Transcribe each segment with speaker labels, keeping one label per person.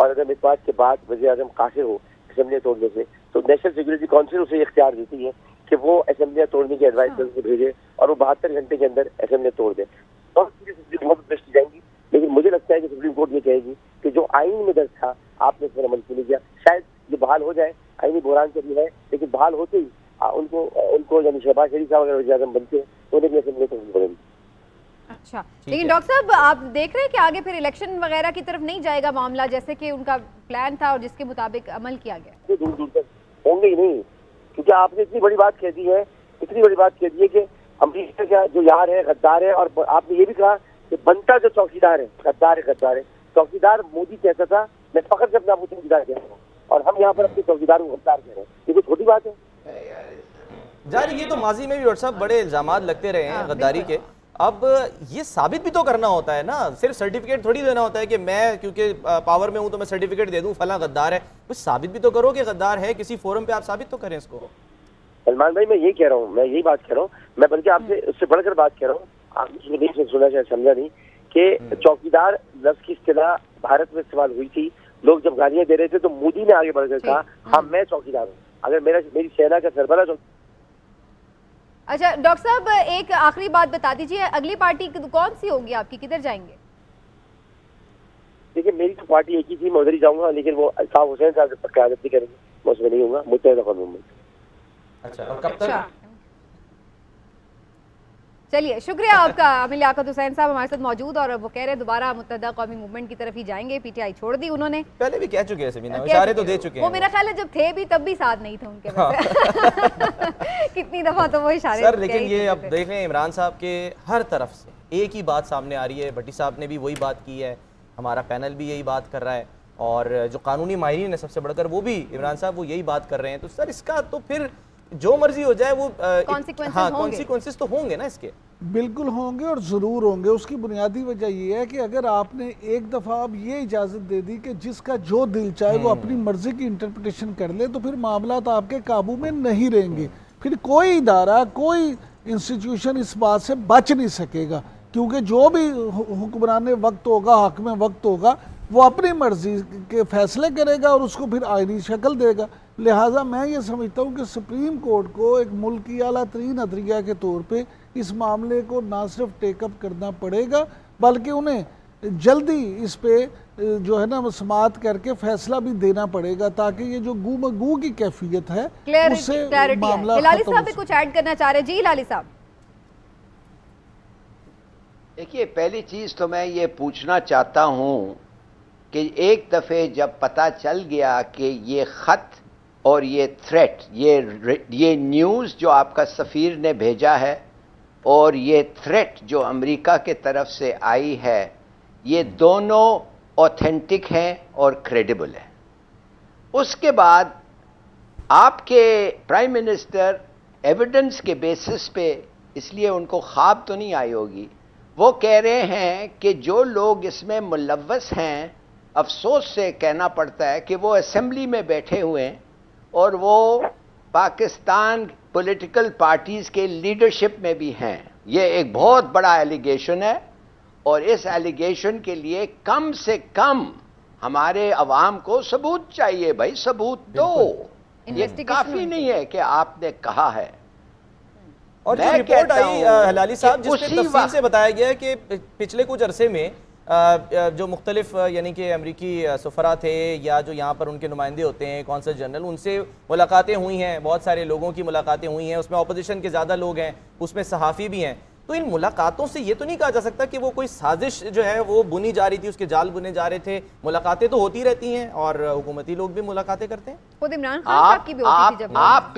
Speaker 1: اور اگر اعتماد کے بعد وزیر اعظم قاصر ہو اسمبلیاں توڑنے سے تو نیشنل سیکورٹی کونسل اسے اختیار دیتی ہے کہ وہ اسمبلیاں توڑنے کی ایڈوائس کو بھیجے اور وہ 72 گھنٹے کے اندر اسمبلیاں توڑ دے. سپریم کورٹ پیش کی جائیں گی, لیکن مجھے لگتا ہے کہ سپریم کورٹ یہ کہے گی کہ جو آئین میں درج تھا آپ نے اس پر عمل کیوں نہیں کیا. شاید یہ بحال ہو جائے, آئینی بحران سے بھی ہے, لیکن بحال ہوتے ہی ان کو یعنی شہباز شریف صاحب اگر وزیر اعظم بنتے ہیں تو انہیں بھی اسمبلی توڑنی پڑے گی.
Speaker 2: اچھا, لیکن ڈاکٹر صاحب آپ دیکھ رہے ہیں کہ آگے پھر الیکشن وغیرہ کی طرف نہیں جائے گا معاملہ, جیسے کہ ان کا پلان تھا اور جس کے مطابق عمل کیا گیا؟
Speaker 1: دور دور تک ہوں گے ہی نہیں, کیونکہ آپ نے اتنی بڑی بات کہہ دی ہے کہ امریکہ کا جو یار ہے غدار ہے, اور آپ نے یہ بھی کہا کہ بنتا جو چوکیدار ہے غدار ہے. چوکیدار مودی کہتا تھا, میں فخر سے اپنے آپ کو چوکیدار کہہ رہا ہوں, اور ہم یہاں پر اپنے چوکیدار کو غدار کہہ رہے ہیں. یہ کوئی چھوٹی بات ہے؟
Speaker 3: جاری یہ تو ماضی میں بھی ڈاکٹر صاحب بڑے الزامات لگتے رہے ہیں غداری کے. اب یہ ثابت بھی تو کرنا ہوتا ہے نا, صرف سرٹیفکیٹ تھوڑی دینا ہوتا ہے کہ میں کیونکہ پاور میں ہوں تو میں سرٹیفکیٹ دے دوں فلاں غدار ہے. کچھ ثابت بھی تو کرو کہ غدار ہے, کسی فورم پہ آپ ثابت تو کریں اس کو.
Speaker 1: سلمان بھائی میں یہی کہہ رہا ہوں, میں یہی بات کہہ رہا ہوں, میں بلکہ آپ سے اس سے بڑھ کر بات کہہ رہا ہوں, آپ نے نہیں سنا شاید سمجھا نہیں کہ چوکیدار لفظ کی اصطلاح بھارت میں استعمال ہوئی تھی. لوگ جب گالیاں دے رہے تھے تو مودی نے آگے بڑھ کر کہا ہاں میں چوکیدار ہوں, اگر میری سینا کا سربراہ.
Speaker 2: اچھا ڈاکٹر صاحب ایک آخری بات بتا دیجیے, اگلی پارٹی کون سی ہوگی آپ کی, کدھر جائیں گے؟
Speaker 1: دیکھیے میری تو پارٹی ایک ہی تھی, میں ادھر ہی جاؤں گا, لیکن وہ الطاف حسین صاحب جب تک قیادت نہیں کریں گے میں اس میں نہیں ہوں گا, متحدہ قومی موومنٹ.
Speaker 3: اچھا, اور کب تک؟
Speaker 2: چلیے شکریہ آپ کا. عامر لیاقت حسین صاحب ہمارے ساتھ موجود, اور وہ کہہ رہے دوبارہ متحدہ قومی موومنٹ کی طرف ہی جائیں گے, پی ٹی آئی چھوڑ دی انہوں نے.
Speaker 3: پہلے بھی کہہ چکے ہیں سبینہ, اشارے تو دے چکے ہیں.
Speaker 2: وہ میرا خیال ہے جب تھے بھی تب بھی ساتھ نہیں تھا ان کے ویسے کتنی دفعہ تو وہ اشارے.
Speaker 3: سر لیکن یہ اب دیکھ رہے ہیں عمران صاحب کے ہر طرف سے ایک ہی بات سامنے آ رہی ہے, بھٹی صاحب نے بھی وہی بات کی ہے, ہمارا پینل بھی یہی بات کر رہا ہے, اور جو قانونی ماہرین ہے سب سے بڑھ کر وہ بھی عمران صاحب وہ یہی بات کر رہے ہیں. تو سر اس کا تو پھر جو مرضی ہو جائے وہ کانسیکوینسز تو ہوں گے نا اس کے.
Speaker 4: بالکل ہوں گے اور ضرور ہوں گے. اس کی بنیادی وجہ یہ ہے کہ اگر آپ نے ایک دفعہ اب یہ اجازت دے دی کہ جس کا جو دل چاہے وہ اپنی مرضی کی انٹرپریٹیشن کر لے, تو پھر معاملات آپ کے قابو میں نہیں رہیں گے. پھر کوئی ادارہ کوئی انسٹیٹیوشن اس بات سے بچ نہیں سکے گا, کیونکہ جو بھی حکمران وقت ہوگا, حاکم وقت ہوگا, وہ اپنی مرضی کے فیصلے کرے گا اور اس کو پھر آئینی شکل دے گا. لہٰذا میں یہ سمجھتا ہوں کہ سپریم کورٹ کو ایک ملک کی اعلیٰ ترین عدلیہ کے طور پہ اس معاملے کو نہ صرف ٹیک اپ کرنا پڑے گا, بلکہ انہیں جلدی اس پہ جو ہے نا سماعت کر کے فیصلہ بھی دینا پڑے گا, تاکہ یہ جو گو مگو کی کیفیت ہے اس سے معاملہ
Speaker 2: ہلالی صاحب بھی کچھ ایڈ کرنا چاہ رہے. جی ہلالی صاحب.
Speaker 5: دیکھیے پہلی چیز تو میں یہ پوچھنا چاہتا ہوں کہ ایک دفعہ جب پتہ چل گیا کہ یہ خط اور یہ تھریٹ, یہ نیوز جو آپ کا سفیر نے بھیجا ہے اور یہ تھریٹ جو امریکہ کے طرف سے آئی ہے, یہ دونوں اوتھینٹک ہیں اور کریڈیبل ہیں, اس کے بعد آپ کے پرائم منسٹر ایویڈنس کے بیسس پہ, اس لیے ان کو خواب تو نہیں آئی ہوگی, وہ کہہ رہے ہیں کہ جو لوگ اس میں ملوث ہیں, افسوس سے کہنا پڑتا ہے کہ وہ اسمبلی میں بیٹھے ہوئے ہیں اور وہ پاکستان پولیٹیکل پارٹیز کے لیڈرشپ میں بھی ہیں. یہ ایک بہت بڑا ایلیگیشن ہے, اور اس ایلیگیشن کے لیے کم سے کم ہمارے عوام کو ثبوت چاہیے. بھائی ثبوت دو, یہ کافی نہیں ہے کہ آپ نے کہا ہے.
Speaker 3: اور جو رپورٹ آئی ہلالی صاحب جس میں تفصیل سے بتایا گیا ہے کہ پچھلے کچھ عرصے میں جو مختلف یعنی کہ امریکی سفراء تھے یا جو یہاں پر ان کے نمائندے ہوتے ہیں کونسل جنرل, ان سے ملاقاتیں ہوئی ہیں, بہت سارے لوگوں کی ملاقاتیں ہوئی ہیں, اس میں اپوزیشن کے زیادہ لوگ ہیں, اس میں صحافی بھی ہیں. تو ان ملاقاتوں سے یہ تو نہیں کہا جا سکتا کہ وہ کوئی سازش جو ہے وہ بنی جا رہی تھی, اس کے جال بنے جا رے تھے. ملاقاتیں تو ہوتی رہتی ہیں اور حکومتی لوگ بھی ملاقاتیں کرتے ہیں.
Speaker 2: خود عمران خان صاحب کی بھی ہوتی تھی. جب
Speaker 5: آپ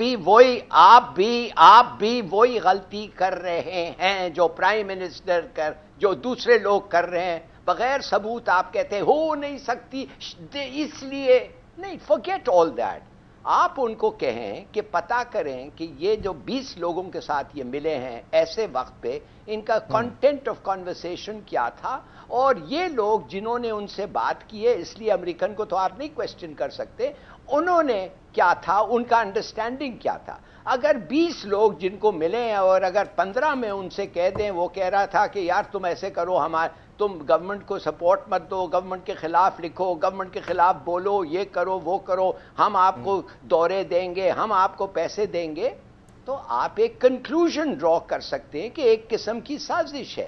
Speaker 5: بھی وہی غلطی کر رہے ہیں جو پرائم منسٹر جو دوسرے لوگ کر رہے ہیں. بغیر ثبوت آپ کہتے ہو نہیں سکتی, اس لیے نہیں, forget all that. آپ ان کو کہیں کہ پتہ کریں کہ یہ جو 20 لوگوں کے ساتھ یہ ملے ہیں ایسے وقت پہ, ان کا کنٹینٹ آف کنورسیشن کیا تھا, اور یہ لوگ جنہوں نے ان سے بات کی ہے, اس لیے امریکن کو تو آپ نہیں کویسچن کر سکتے, انہوں نے کیا تھا, ان کا انڈرسٹینڈنگ کیا تھا. اگر 20 لوگ جن کو ملے ہیں اور اگر 15 میں ان سے کہہ دیں, وہ کہہ رہا تھا کہ یار تم ایسے کرو, تم گورنمنٹ کو سپورٹ مت دو، گورنمنٹ کے خلاف لکھو، گورنمنٹ کے خلاف بولو، یہ کرو وہ کرو، ہم آپ کو دورے دیں گے، ہم آپ کو پیسے دیں گے، تو آپ ایک کنکلوژن ڈرا کر سکتے ہیں کہ ایک قسم کی سازش ہے۔